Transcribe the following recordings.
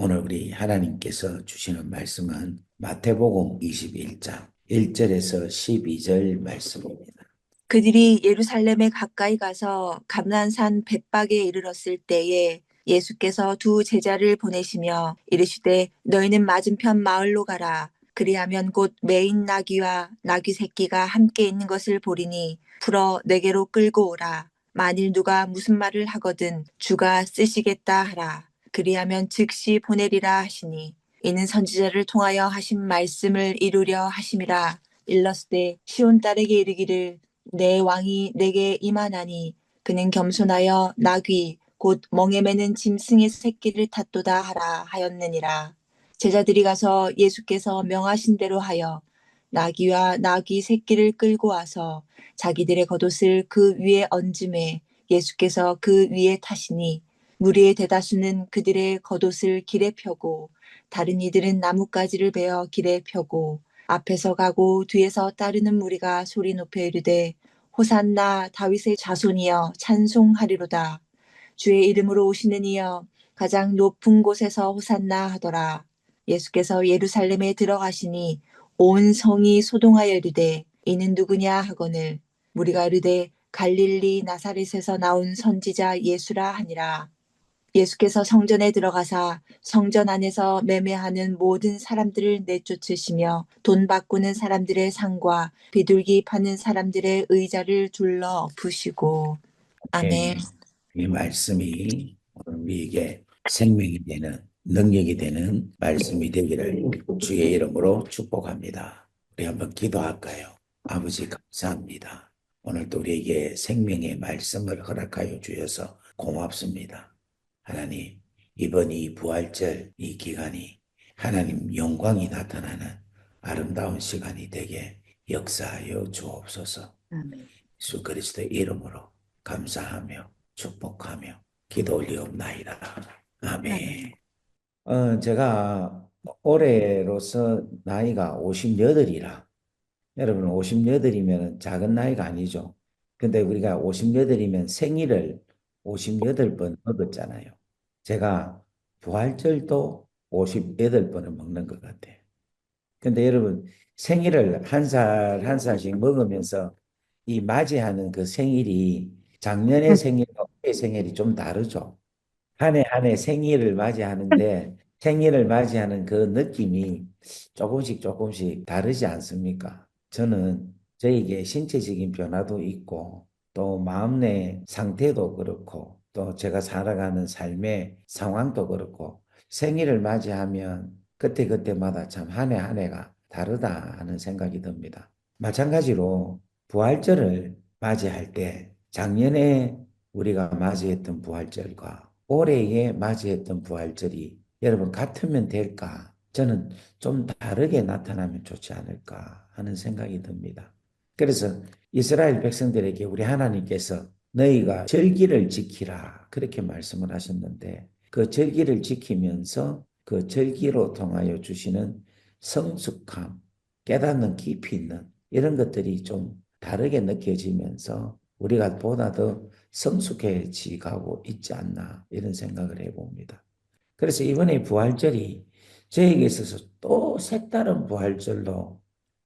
오늘 우리 하나님께서 주시는 말씀은 마태복음 21장 1절에서 12절 말씀입니다. 그들이 예루살렘에 가까이 가서 감난산 벳박에 이르렀을 때에 예수께서 두 제자를 보내시며 이르시되 너희는 맞은편 마을로 가라. 그리하면 곧 매인 나귀와 나귀 새끼가 함께 있는 것을 보리니 풀어 내게로 끌고 오라. 만일 누가 무슨 말을 하거든 주가 쓰시겠다 하라. 그리하면 즉시 보내리라 하시니 이는 선지자를 통하여 하신 말씀을 이루려 하심이라. 일렀으되 시온 딸에게 이르기를 내 왕이 내게 임하나니 그는 겸손하여 나귀 곧 멍에 매는 짐승의 새끼를 탔도다 하라 하였느니라. 제자들이 가서 예수께서 명하신 대로 하여 나귀와 나귀 새끼를 끌고 와서 자기들의 겉옷을 그 위에 얹음에 예수께서 그 위에 타시니 무리의 대다수는 그들의 겉옷을 길에 펴고 다른 이들은 나뭇가지를 베어 길에 펴고 앞에서 가고 뒤에서 따르는 무리가 소리 높여 이르되 호산나 다윗의 자손이여 찬송하리로다. 주의 이름으로 오시는 이여 가장 높은 곳에서 호산나 하더라. 예수께서 예루살렘에 들어가시니 온 성이 소동하여 이르되 이는 누구냐 하거늘 무리가 이르되 갈릴리 나사렛에서 나온 선지자 예수라 하니라. 예수께서 성전에 들어가사 성전 안에서 매매하는 모든 사람들을 내쫓으시며 돈 바꾸는 사람들의 상과 비둘기 파는 사람들의 의자를 둘러 엎으시고 아멘. 예, 이 말씀이 오늘 우리에게 생명이 되는 능력이 되는 말씀이 되기를 주의 이름으로 축복합니다. 우리 한번 기도할까요? 아버지 감사합니다. 오늘도 우리에게 생명의 말씀을 허락하여 주셔서 고맙습니다. 하나님, 이번 이 부활절 이 기간이 하나님 영광이 나타나는 아름다운 시간이 되게 역사하여 주옵소서. 아멘. 예수 그리스도의 이름으로 감사하며 축복하며 기도 올리옵나이다. 아멘. 제가 올해로서 나이가 58이라 여러분 58이면 작은 나이가 아니죠. 근데 우리가 58이면 생일을 58번 먹었잖아요. 제가 부활절도 58번을 먹는 것 같아요. 근데 여러분 생일을 한 살 한 살씩 먹으면서 이 맞이하는 그 생일이 작년의 생일과 올해 생일이 좀 다르죠. 한 해 한 해 생일을 맞이하는데 생일을 맞이하는 그 느낌이 조금씩 조금씩 다르지 않습니까? 저는 저에게 신체적인 변화도 있고 또 마음 내 상태도 그렇고 또 제가 살아가는 삶의 상황도 그렇고 생일을 맞이하면 그때그때마다 참 한 해 한 해가 다르다 하는 생각이 듭니다. 마찬가지로 부활절을 맞이할 때 작년에 우리가 맞이했던 부활절과 올해에 맞이했던 부활절이 여러분 같으면 될까? 저는 좀 다르게 나타나면 좋지 않을까 하는 생각이 듭니다. 그래서 이스라엘 백성들에게 우리 하나님께서 너희가 절기를 지키라 그렇게 말씀을 하셨는데 그 절기를 지키면서 그 절기로 통하여 주시는 성숙함, 깨닫는 깊이 있는 이런 것들이 좀 다르게 느껴지면서 우리가 보다 더 성숙해지 가고 있지 않나 이런 생각을 해봅니다. 그래서 이번에 부활절이 저에게 있어서 또 색다른 부활절로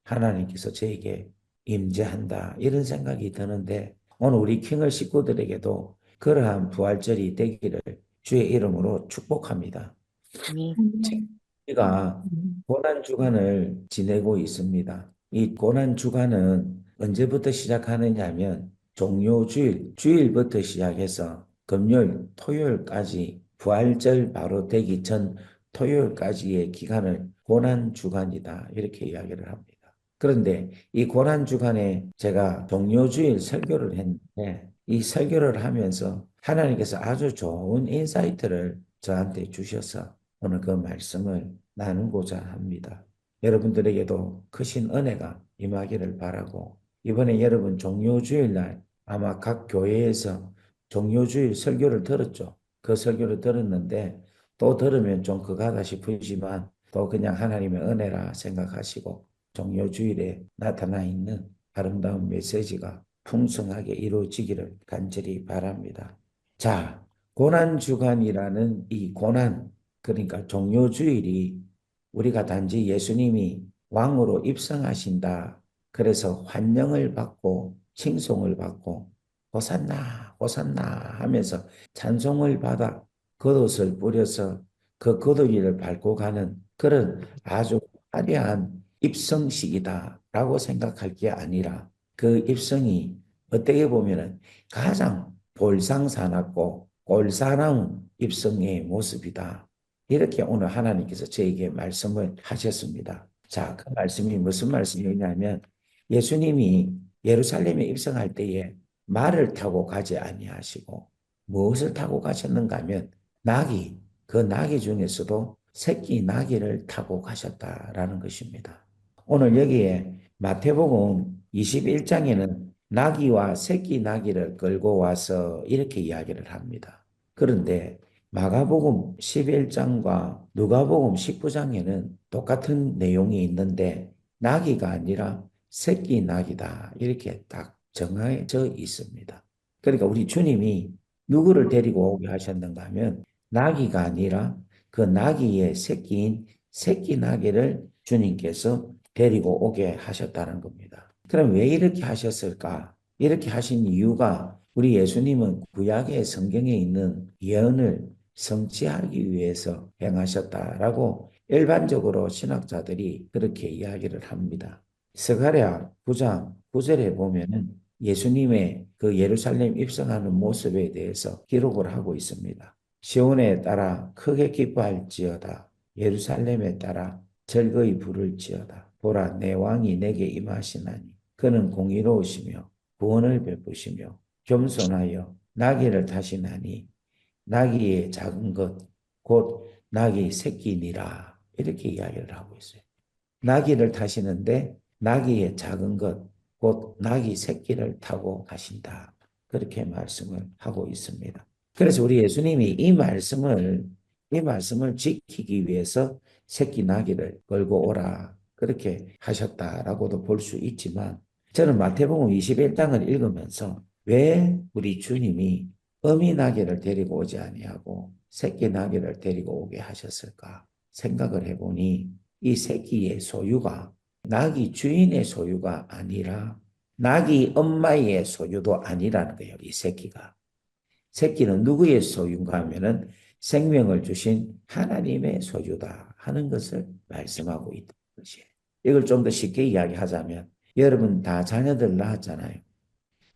하나님께서 저에게 임재한다 이런 생각이 드는데 오늘 우리 킹을 식구들에게도 그러한 부활절이 되기를 주의 이름으로 축복합니다. 아멘. 우리가 고난주간을 지내고 있습니다. 이 고난주간은 언제부터 시작하느냐 하면 종료주일, 주일부터 시작해서 금요일, 토요일까지 부활절 바로 되기 전 토요일까지의 기간을 고난주간이다. 이렇게 이야기를 합니다. 그런데 이 고난주간에 제가 종료주일 설교를 했는데 이 설교를 하면서 하나님께서 아주 좋은 인사이트를 저한테 주셔서 오늘 그 말씀을 나누고자 합니다. 여러분들에게도 크신 은혜가 임하기를 바라고 이번에 여러분 종료주일 날 아마 각 교회에서 종료주일 설교를 들었죠. 그 설교를 들었는데 또 들으면 좀 그가다 싶으지만 또 그냥 하나님의 은혜라 생각하시고 종료주일에 나타나 있는 아름다운 메시지가 풍성하게 이루어지기를 간절히 바랍니다. 자, 고난주간이라는 이 고난 그러니까 종료주일이 우리가 단지 예수님이 왕으로 입성하신다. 그래서 환영을 받고 칭송을 받고 호산나 호산나 하면서 찬송을 받아 겉옷을 뿌려서 그 겉옷을 밟고 가는 그런 아주 화려한 입성식이다라고 생각할 게 아니라 그 입성이 어떻게 보면은 가장 볼상사납고 꼴사나운 입성의 모습이다. 이렇게 오늘 하나님께서 저에게 말씀을 하셨습니다. 자, 그 말씀이 무슨 말씀이냐면 예수님이 예루살렘에 입성할 때에 말을 타고 가지 아니하시고 무엇을 타고 가셨는가 하면 나귀, 그 나귀 중에서도 새끼 나귀를 타고 가셨다라는 것입니다. 오늘 여기에 마태복음 21장에는 나귀와 새끼 나귀를 끌고 와서 이렇게 이야기를 합니다. 그런데 마가복음 11장과 누가복음 19장에는 똑같은 내용이 있는데 나귀가 아니라 새끼 나귀다 이렇게 딱 정해져 있습니다. 그러니까 우리 주님이 누구를 데리고 오게 하셨는가 하면 나귀가 아니라 그 나귀의 새끼인 새끼 나귀를 주님께서 데리고 오게 하셨다는 겁니다. 그럼 왜 이렇게 하셨을까? 이렇게 하신 이유가 우리 예수님은 구약의 성경에 있는 예언을 성취하기 위해서 행하셨다라고 일반적으로 신학자들이 그렇게 이야기를 합니다. 스가랴 9장 9절에 보면은 예수님의 그 예루살렘 입성하는 모습에 대해서 기록을 하고 있습니다. 시온에 따라 크게 기뻐할지어다. 예루살렘에 따라 즐거이 부를지어다. 보라, 내 왕이 내게 임하시나니 그는 공의로우시며 구원을 베푸시며 겸손하여 나귀를 타시나니 나귀의 작은 것, 곧 나귀 새끼니라. 이렇게 이야기를 하고 있어요. 나귀를 타시는데 나귀의 작은 것, 곧 나귀 새끼를 타고 가신다. 그렇게 말씀을 하고 있습니다. 그래서 우리 예수님이 이 말씀을 지키기 위해서 새끼 나귀를 끌고 오라. 그렇게 하셨다라고도 볼 수 있지만 저는 마태복음 21장을 읽으면서 왜 우리 주님이 어미 나귀를 데리고 오지 아니하고 새끼 나귀를 데리고 오게 하셨을까 생각을 해보니 이 새끼의 소유가 나귀 주인의 소유가 아니라 나귀 엄마의 소유도 아니라는 거예요. 이 새끼가. 새끼는 누구의 소유인가 하면은 생명을 주신 하나님의 소유다 하는 것을 말씀하고 있는 것이에요. 이걸 좀 더 쉽게 이야기하자면 여러분 다 자녀들 낳았잖아요.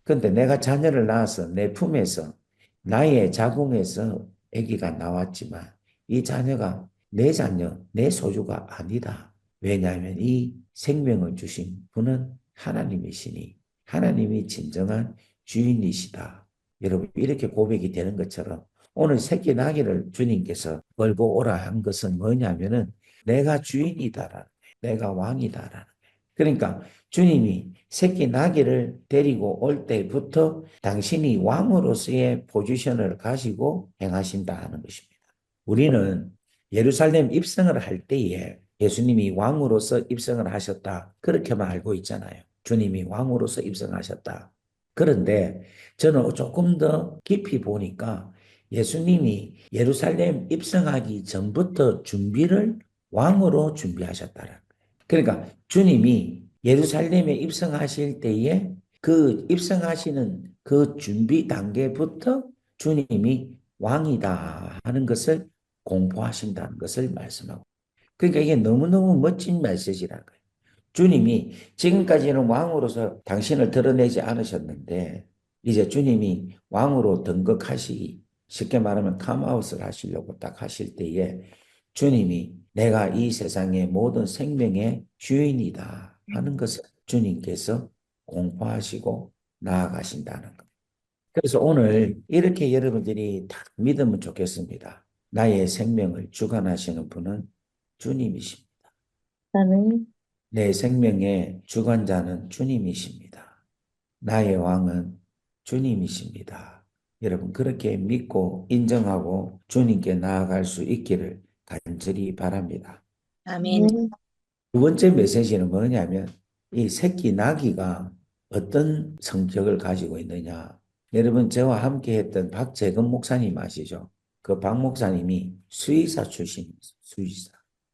근데 내가 자녀를 낳아서 내 품에서 나의 자궁에서 아기가 나왔지만 이 자녀가 내 자녀, 내 소유가 아니다. 왜냐하면 이 생명을 주신 분은 하나님이시니 하나님이 진정한 주인이시다. 여러분 이렇게 고백이 되는 것처럼 오늘 새끼 나귀를 주님께서 걸고 오라 한 것은 뭐냐면은 내가 주인이다라는 거예요. 내가 왕이다라는 거예요. 그러니까 주님이 새끼 나귀를 데리고 올 때부터 당신이 왕으로서의 포지션을 가지고 행하신다 하는 것입니다. 우리는 예루살렘 입성을 할 때에 예수님이 왕으로서 입성을 하셨다. 그렇게만 알고 있잖아요. 주님이 왕으로서 입성하셨다. 그런데 저는 조금 더 깊이 보니까 예수님이 예루살렘 입성하기 전부터 준비를 왕으로 준비하셨다는 거예요. 그러니까 주님이 예루살렘에 입성하실 때에 그 입성하시는 그 준비 단계부터 주님이 왕이다 하는 것을 공포하신다는 것을 말씀하고. 그러니까 이게 너무너무 멋진 메시지라는 거예요. 주님이 지금까지는 왕으로서 당신을 드러내지 않으셨는데 이제 주님이 왕으로 등극하시기 쉽게 말하면 컴아웃을 하시려고 딱 하실 때에 주님이 내가 이 세상의 모든 생명의 주인이다 하는 것을 주님께서 공포하시고 나아가신다는 것. 그래서 오늘 이렇게 여러분들이 딱 믿으면 좋겠습니다. 나의 생명을 주관하시는 분은 주님이십니다. 아멘. 내 생명의 주관자는 주님이십니다. 나의 왕은 주님이십니다. 여러분 그렇게 믿고 인정하고 주님께 나아갈 수 있기를 간절히 바랍니다. 아멘. 두 번째 메시지는 뭐냐면 이 새끼 나귀가 어떤 성격을 가지고 있느냐. 여러분 저와 함께 했던 박재근 목사님 아시죠? 그 박 목사님이 수의사 출신이었어요. 수의사.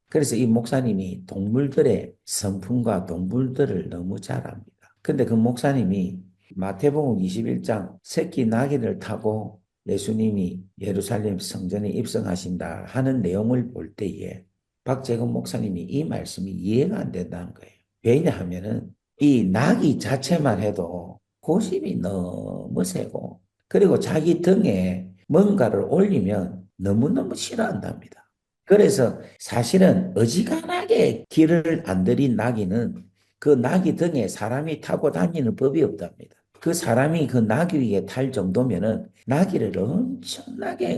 그래서 이 목사님이 동물들의 성품과 동물들을 너무 잘 압니다. 근데 그 목사님이 마태복음 21장 새끼 나귀를 타고 예수님이 예루살렘 성전에 입성하신다 하는 내용을 볼 때에 박재근 목사님이 이 말씀이 이해가 안 된다는 거예요. 왜냐하면은 이 나귀 자체만 해도 고집이 너무 세고 그리고 자기 등에 뭔가를 올리면 너무너무 싫어한답니다. 그래서 사실은 어지간하게 길을 안 들인 나귀는 그 나귀 등에 사람이 타고 다니는 법이 없답니다. 그 사람이 그 나귀 위에 탈 정도면은 나귀를 엄청나게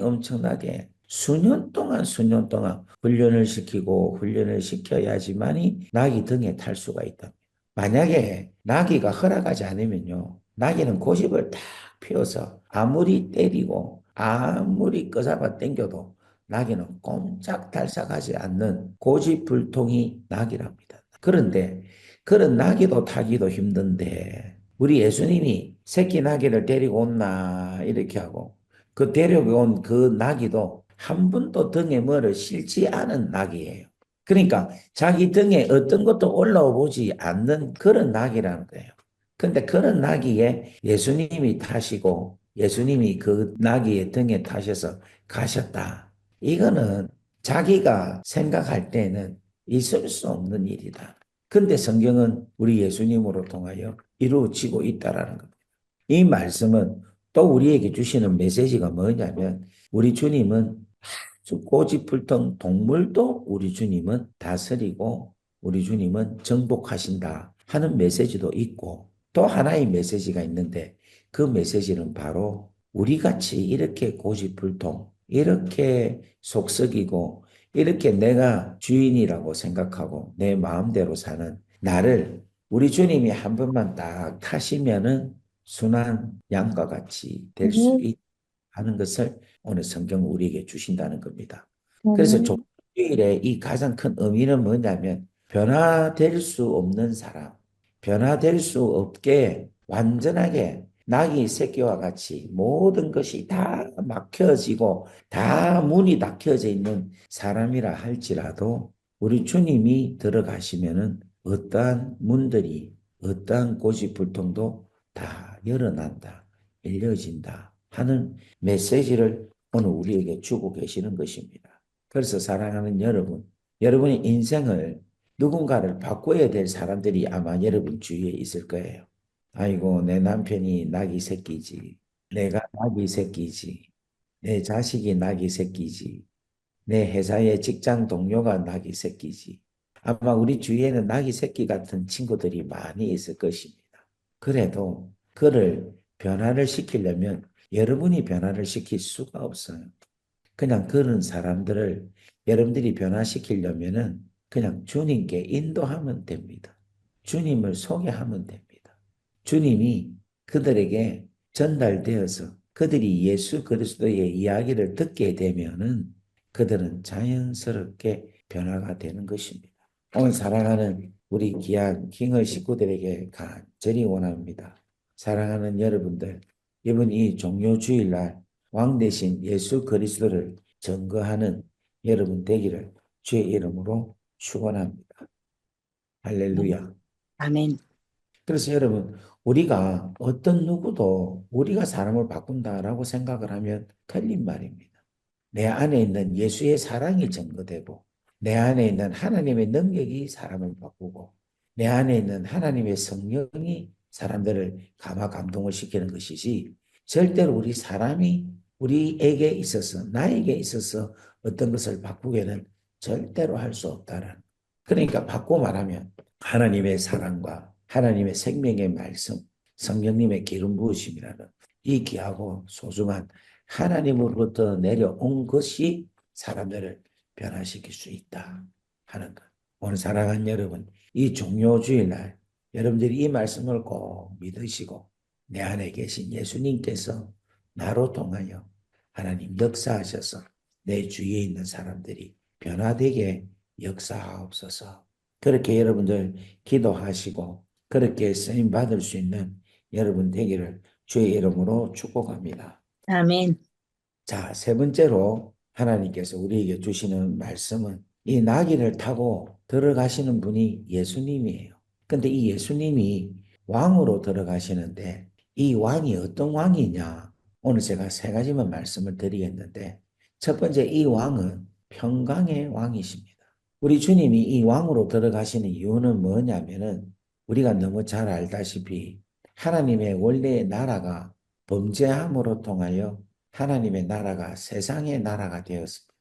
수년 동안 훈련을 시키고 훈련을 시켜야지만이 나귀 등에 탈 수가 있다. 만약에 나귀가 허락하지 않으면요. 나귀는 고집을 탁 피워서 아무리 때리고 아무리 끄잡아 당겨도 나귀는 꼼짝달싹하지 않는 고집불통이 나귀랍니다. 그런데 그런 나귀도 타기도 힘든데 우리 예수님이 새끼 나귀를 데리고 온나 이렇게 하고 그 데려온 그 나귀도 한 번도 등에 뭐를 실지 않은 나귀예요. 그러니까 자기 등에 어떤 것도 올라와 보지 않는 그런 낙이라는 거예요. 근데 그런 낙이에 예수님이 타시고 예수님이 그 낙이의 등에 타셔서 가셨다. 이거는 자기가 생각할 때는 있을 수 없는 일이다. 근데 성경은 우리 예수님으로 통하여 이루어지고 있다라는 겁니다. 이 말씀은 또 우리에게 주시는 메시지가 뭐냐면 우리 주님은 고집불통 동물도 우리 주님은 다스리고 우리 주님은 정복하신다 하는 메시지도 있고 또 하나의 메시지가 있는데 그 메시지는 바로 우리 같이 이렇게 고집불통 이렇게 속썩이고 이렇게 내가 주인이라고 생각하고 내 마음대로 사는 나를 우리 주님이 한 번만 딱 타시면은 순한 양과 같이 될 수 아멘. 있다는 것을 오늘 성경은 우리에게 주신다는 겁니다. 그래서 아멘. 종교일의 이 가장 큰 의미는 뭐냐면 변화될 수 없는 사람, 변화될 수 없게 완전하게 나귀 새끼와 같이 모든 것이 다 막혀지고 다 문이 닫혀져 있는 사람이라 할지라도 우리 주님이 들어가시면은 어떠한 문들이 어떠한 고집불통도 다 열어난다, 열려진다 하는 메시지를 오늘 우리에게 주고 계시는 것입니다. 그래서 사랑하는 여러분, 여러분의 인생을 누군가를 바꿔야 될 사람들이 아마 여러분 주위에 있을 거예요. 아이고, 내 남편이 낙이 새끼지. 내가 낙이 새끼지. 내 자식이 낙이 새끼지. 내 회사의 직장 동료가 낙이 새끼지. 아마 우리 주위에는 낙이 새끼 같은 친구들이 많이 있을 것입니다. 그래도 그를 변화를 시키려면 여러분이 변화를 시킬 수가 없어요. 그냥 그런 사람들을 여러분들이 변화시키려면은 그냥 주님께 인도하면 됩니다. 주님을 소개하면 됩니다. 주님이 그들에게 전달되어서 그들이 예수 그리스도의 이야기를 듣게 되면은 그들은 자연스럽게 변화가 되는 것입니다. 오늘 사랑하는 우리 귀한 킹의 식구들에게 간절히 원합니다. 사랑하는 여러분들, 이번 이 종료주일날 왕 대신 예수 그리스도를 증거하는 여러분 되기를 주의 이름으로 축원합니다. 할렐루야. 아멘. 그래서 여러분, 우리가 어떤 누구도 우리가 사람을 바꾼다라고 생각을 하면 틀린 말입니다. 내 안에 있는 예수의 사랑이 증거되고 내 안에 있는 하나님의 능력이 사람을 바꾸고 내 안에 있는 하나님의 성령이 사람들을 감화 감동을 시키는 것이지 절대로 우리 사람이 우리에게 있어서 나에게 있어서 어떤 것을 바꾸게는 절대로 할 수 없다는 그러니까 바꿔 말하면 하나님의 사랑과 하나님의 생명의 말씀 성령님의 기름 부으심이라는 이 귀하고 소중한 하나님으로부터 내려온 것이 사람들을 변화시킬 수 있다 하는 것. 오늘 사랑하는 여러분, 이 종료주일날 여러분들이 이 말씀을 꼭 믿으시고 내 안에 계신 예수님께서 나로 통하여 하나님 역사하셔서 내 주위에 있는 사람들이 변화되게 역사하옵소서. 그렇게 여러분들 기도하시고 그렇게 쓰임 받을 수 있는 여러분 되기를 주의 이름으로 축복합니다. 아멘. 자, 세 번째로 하나님께서 우리에게 주시는 말씀은 이 나귀를 타고 들어가시는 분이 예수님이에요. 근데 이 예수님이 왕으로 들어가시는데 이 왕이 어떤 왕이냐? 오늘 제가 세 가지만 말씀을 드리겠는데 첫 번째 이 왕은 평강의 왕이십니다. 우리 주님이 이 왕으로 들어가시는 이유는 뭐냐면은 우리가 너무 잘 알다시피 하나님의 원래의 나라가 범죄함으로 통하여 하나님의 나라가 세상의 나라가 되었습니다.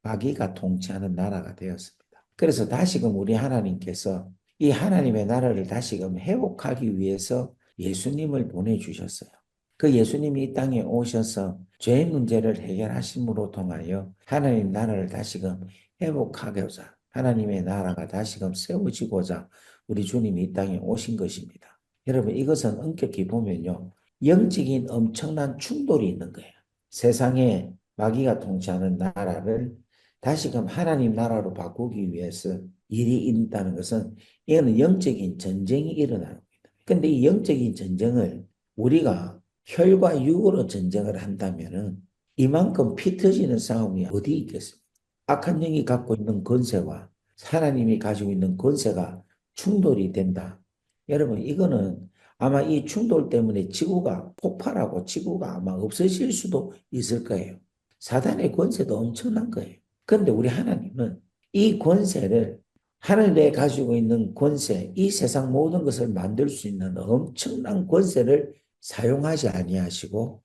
마귀가 통치하는 나라가 되었습니다. 그래서 다시금 우리 하나님께서 이 하나님의 나라를 다시금 회복하기 위해서 예수님을 보내주셨어요. 그 예수님이 이 땅에 오셔서 죄의 문제를 해결하심으로 통하여 하나님 나라를 다시금 회복하고자 하나님의 나라가 다시금 세워지고자 우리 주님이 이 땅에 오신 것입니다. 여러분 이것은 엄격히 보면요. 영적인 엄청난 충돌이 있는 거예요. 세상에 마귀가 통치하는 나라를 다시금 하나님 나라로 바꾸기 위해서 일이 있다는 것은 이거는 영적인 전쟁이 일어나는 겁니다. 근데 이 영적인 전쟁을 우리가 혈과 육으로 전쟁을 한다면은 이만큼 피 터지는 싸움이 어디 있겠습니까? 악한 영이 갖고 있는 권세와 하나님이 가지고 있는 권세가 충돌이 된다. 여러분, 이거는 아마 이 충돌 때문에 지구가 폭발하고 지구가 아마 없어질 수도 있을 거예요. 사단의 권세도 엄청난 거예요. 그런데 우리 하나님은 이 권세를 하늘에 가지고 있는 권세, 이 세상 모든 것을 만들 수 있는 엄청난 권세를 사용하지 아니하시고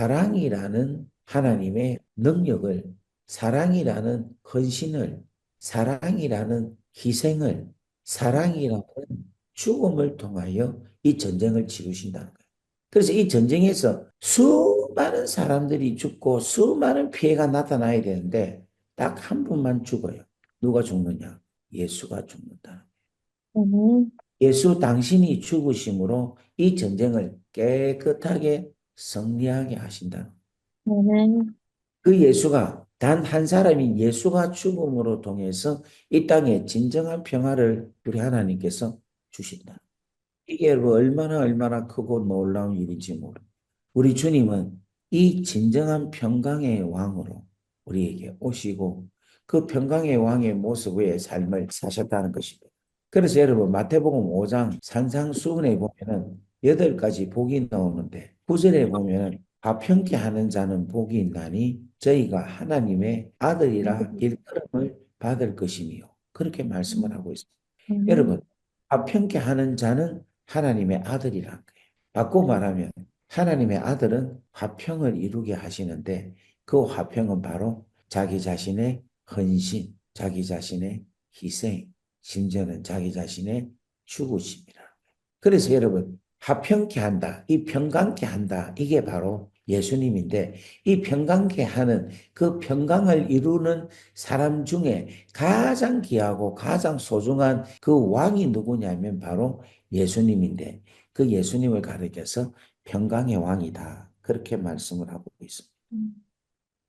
사랑이라는 하나님의 능력을, 사랑이라는 헌신을, 사랑이라는 희생을, 사랑이라는 죽음을 통하여 이 전쟁을 치르신다는 거예요. 그래서 이 전쟁에서 수많은 사람들이 죽고 수많은 피해가 나타나야 되는데 딱 한 분만 죽어요. 누가 죽느냐? 예수가 죽는다. 아멘. 예수 당신이 죽으심으로 이 전쟁을 깨끗하게 승리하게 하신다. 아멘. 그 예수가 단 한 사람인 예수가 죽음으로 통해서 이 땅에 진정한 평화를 우리 하나님께서 주신다. 이게 얼마나 크고 놀라운 일인지 모릅니다. 우리 주님은 이 진정한 평강의 왕으로 우리에게 오시고 그 평강의 왕의 모습 외의 삶을 사셨다는 것입니다. 그래서 여러분 마태복음 5장 산상수훈에 보면은 8가지 복이 나오는데 9절에 보면은 화평케 하는 자는 복이 있나니 저희가 하나님의 아들이라 일컬음을 받을 것이며 그렇게 말씀을 하고 있습니다. 여러분 아멘. 화평케 하는 자는 하나님의 아들이란 거예요. 바꿔 말하면 하나님의 아들은 화평을 이루게 하시는데 그 화평은 바로 자기 자신의 헌신, 자기 자신의 희생, 심지어는 자기 자신의 죽으심이라. 그래서 여러분 화평케 한다, 이 평강케 한다, 이게 바로 예수님인데 이 평강케 하는 그 평강을 이루는 사람 중에 가장 귀하고 가장 소중한 그 왕이 누구냐면 바로 예수님인데 그 예수님을 가리켜서 평강의 왕이다. 그렇게 말씀을 하고 있습니다.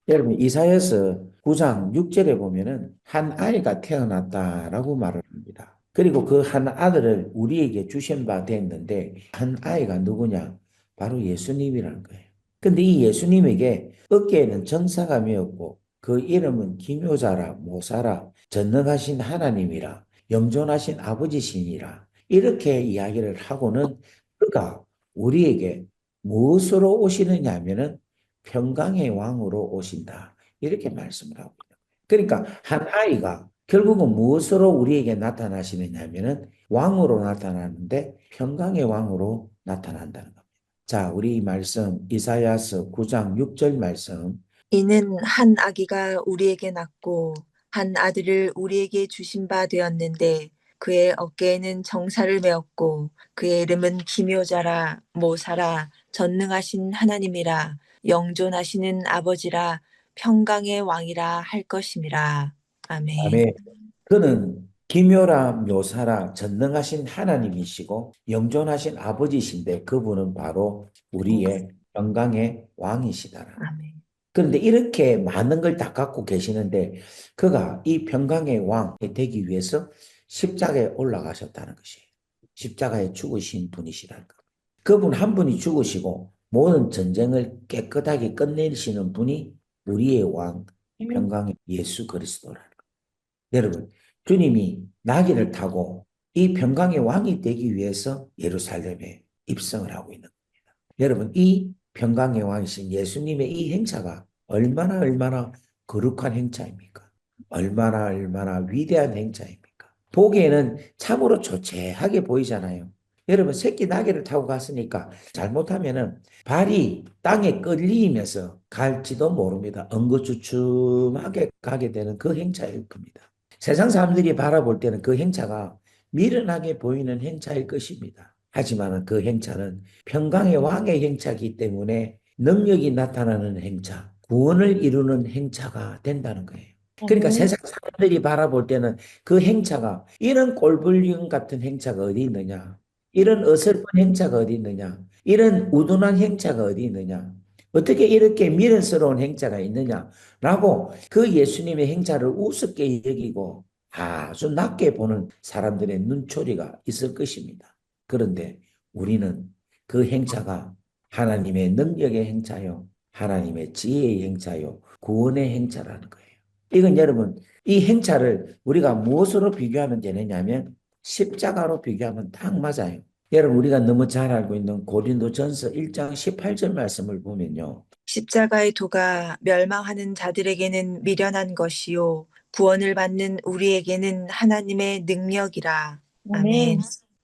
여러분 이사야서 9장 6절에 보면은 한 아이가 태어났다라고 말을 합니다. 그리고 그 한 아들을 우리에게 주신 바 됐는데 한 아이가 누구냐? 바로 예수님이라는 거예요. 근데 이 예수님에게 어깨에는 정사감이 없고 그 이름은 기묘자라 모사라 전능하신 하나님이라 영존하신 아버지시니라 이렇게 이야기를 하고는 그가 우리에게 무엇으로 오시느냐 하면은 평강의 왕으로 오신다. 이렇게 말씀을 하고 있는 거예요. 그러니까 한 아이가 결국은 무엇으로 우리에게 나타나시느냐 하면은 왕으로 나타나는데 평강의 왕으로 나타난다는 겁니다. 자, 우리 이 말씀 이사야서 9장 6절 말씀. 이는 한 아기가 우리에게 낳고 한 아들을 우리에게 주신 바 되었는데 그의 어깨에는 정사를 메었고 그의 이름은 기묘자라 모사라 전능하신 하나님이라 영존하시는 아버지라 평강의 왕이라 할 것임이라. 아멘. 아멘. 그는 기묘라 묘사라 전능하신 하나님이시고 영존하신 아버지신데 그분은 바로 우리의 평강의 왕이시다라는. 아멘. 그런데 이렇게 많은 걸 다 갖고 계시는데 그가 이 평강의 왕이 되기 위해서 십자가에 올라가셨다는 것이에요. 십자가에 죽으신 분이시라는 것. 그분 한 분이 죽으시고 모든 전쟁을 깨끗하게 끝내시는 분이 우리의 왕, 평강의 예수 그리스도라는 것. 여러분, 주님이 나귀를 타고 이 평강의 왕이 되기 위해서 예루살렘에 입성을 하고 있는 겁니다. 여러분, 이 평강의 왕이신 예수님의 이 행차가 얼마나 거룩한 행차입니까? 얼마나 위대한 행차입니까? 보기에는 참으로 조촐하게 보이잖아요. 여러분, 새끼 나귀를 타고 갔으니까 잘못하면은 발이 땅에 끌리면서 갈지도 모릅니다. 엉거주춤하게 가게 되는 그 행차일 겁니다. 세상 사람들이 바라볼 때는 그 행차가 미련하게 보이는 행차일 것입니다. 하지만 그 행차는 평강의 왕의 행차이기 때문에 능력이 나타나는 행차, 구원을 이루는 행차가 된다는 거예요. 그러니까 세상 사람들이 바라볼 때는 그 행차가 이런 꼴불견 같은 행차가 어디 있느냐? 이런 어설픈 행차가 어디 있느냐? 이런 우둔한 행차가 어디 있느냐? 어떻게 이렇게 미련스러운 행차가 있느냐라고 그 예수님의 행차를 우습게 여기고 아주 낮게 보는 사람들의 눈초리가 있을 것입니다. 그런데 우리는 그 행차가 하나님의 능력의 행차요, 하나님의 지혜의 행차요, 구원의 행차라는 거예요. 이건 여러분, 이 행차를 우리가 무엇으로 비교하면 되느냐면 십자가로 비교하면 딱 맞아요. 여러분, 우리가 너무 잘 알고 있는 고린도전서 1장 18절 말씀을 보면요. 십자가의 도가 멸망하는 자들에게는 미련한 것이요 구원을 받는 우리에게는 하나님의 능력이라. 아멘.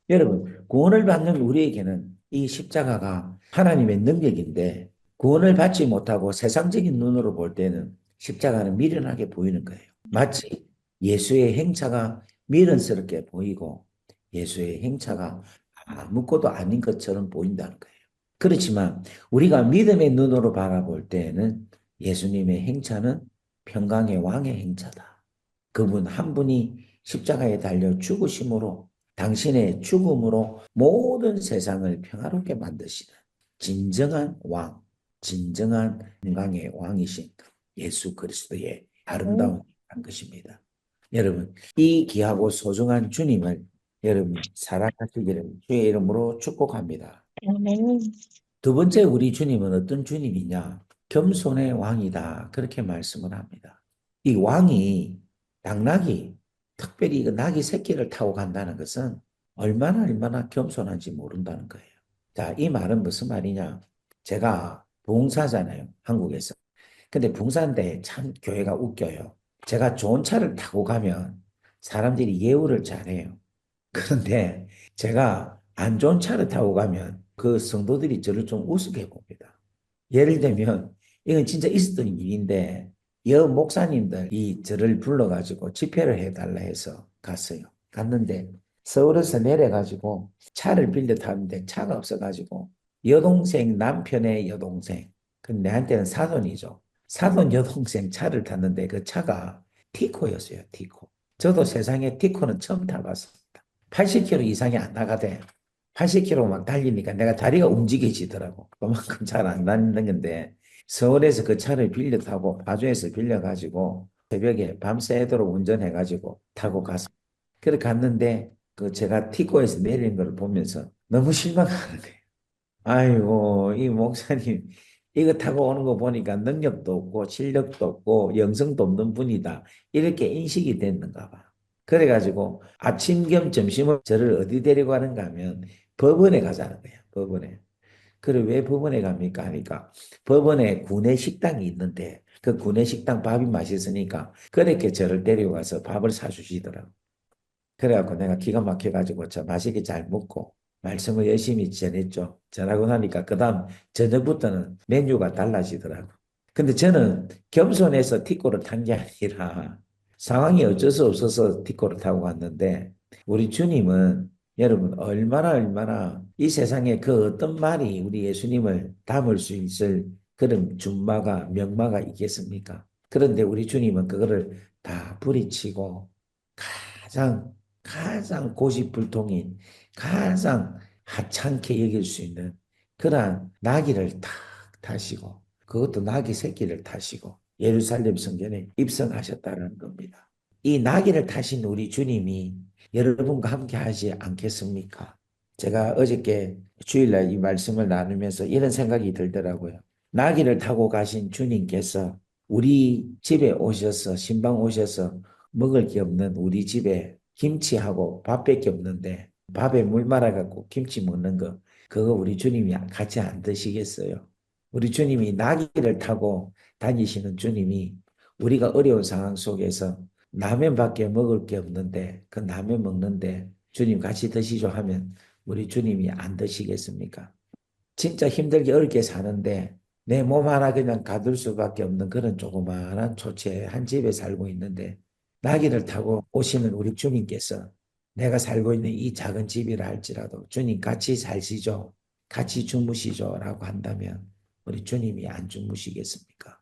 여러분, 구원을 받는 우리에게는 이 십자가가 하나님의 능력인데 구원을 받지 못하고 세상적인 눈으로 볼 때는 십자가는 미련하게 보이는 거예요. 마치 예수의 행차가 미련스럽게 보이고 예수의 행차가 아무것도 아닌 것처럼 보인다는 거예요. 그렇지만 우리가 믿음의 눈으로 바라볼 때에는 예수님의 행차는 평강의 왕의 행차다. 그분 한 분이 십자가에 달려 죽으심으로 당신의 죽음으로 모든 세상을 평화롭게 만드시는 진정한 왕, 진정한 평강의 왕이신 예수 그리스도의 아름다운 한 것입니다. 여러분, 이 귀하고 소중한 주님을 여러분 사랑하시기를 주의 이름으로 축복합니다. 두 번째 우리 주님은 어떤 주님이냐? 겸손의 왕이다. 그렇게 말씀을 합니다. 이 왕이 당나귀, 특별히 그 나귀 새끼를 타고 간다는 것은 얼마나 겸손한지 모른다는 거예요. 자, 이 말은 무슨 말이냐? 제가 봉사잖아요, 한국에서. 근데 봉사인데 참 교회가 웃겨요. 제가 좋은 차를 타고 가면 사람들이 예우를 잘해요. 그런데 제가 안 좋은 차를 타고 가면 그 성도들이 저를 좀 우습게 봅니다. 예를 들면 이건 진짜 있었던 일인데 여 목사님들이 저를 불러가지고 집회를 해달라 해서 갔어요. 갔는데 서울에서 내려가지고 차를 빌려 탔는데 차가 없어가지고 여동생 남편의 여동생 그 내한테는 사돈이죠. 사돈 여동생 차를 탔는데 그 차가 티코였어요. 티코. 저도 세상에 티코는 처음 타봤습니다. 80km 이상이 안 나가대. 80km 막 달리니까 내가 다리가 움직여지더라고. 그만큼 잘 안 다니는 건데 서울에서 그 차를 빌려 타고 파주에서 빌려가지고 새벽에 밤새도록 운전해가지고 타고 갔어. 그래 갔는데 그 제가 티코에서 내리는 걸 보면서 너무 실망하는 거예요. 아이고 이 목사님 이거 타고 오는 거 보니까 능력도 없고 실력도 없고 영성도 없는 분이다. 이렇게 인식이 됐는가 봐. 그래가지고 아침 겸 점심을 저를 어디 데리고 가는가 하면 법원에 가자는 거예요. 법원에. 그래 왜 법원에 갑니까? 하니까 법원에 구내 식당이 있는데 그 구내 식당 밥이 맛있으니까 그렇게 저를 데려가서 밥을 사주시더라고. 그래갖고 내가 기가 막혀가지고 저 맛있게 잘 먹고 말씀을 열심히 전했죠. 전하고 나니까 그다음 저녁부터는 메뉴가 달라지더라고. 근데 저는 겸손해서 티코를 탄 게 아니라 상황이 어쩔 수 없어서 티코를 타고 갔는데 우리 주님은 여러분 얼마나 이 세상에 그 어떤 말이 우리 예수님을 담을 수 있을 그런 준마가 명마가 있겠습니까? 그런데 우리 주님은 그거를 다 부리치고 가장 가장 고집불통인 가장 하찮게 여길 수 있는 그러한 나귀를 탁 타시고 그것도 나귀 새끼를 타시고 예루살렘 성전에 입성하셨다는 겁니다. 이 나귀를 타신 우리 주님이 여러분과 함께 하지 않겠습니까? 제가 어저께 주일날 이 말씀을 나누면서 이런 생각이 들더라고요. 나귀를 타고 가신 주님께서 우리 집에 오셔서, 신방 오셔서 먹을 게 없는 우리 집에 김치하고 밥밖에 없는데 밥에 물 말아갖고 김치 먹는 거, 그거 우리 주님이 같이 안 드시겠어요? 우리 주님이 나귀를 타고 다니시는 주님이 우리가 어려운 상황 속에서 라면밖에 먹을 게 없는데 그 라면 먹는데 주님 같이 드시죠 하면 우리 주님이 안 드시겠습니까? 진짜 힘들게 어렵게 사는데 내 몸 하나 그냥 가둘 수밖에 없는 그런 조그마한 초체 한 집에 살고 있는데 나귀를 타고 오시는 우리 주님께서 내가 살고 있는 이 작은 집이라 할지라도 주님 같이 살시죠. 같이 주무시죠. 라고 한다면 우리 주님이 안 주무시겠습니까?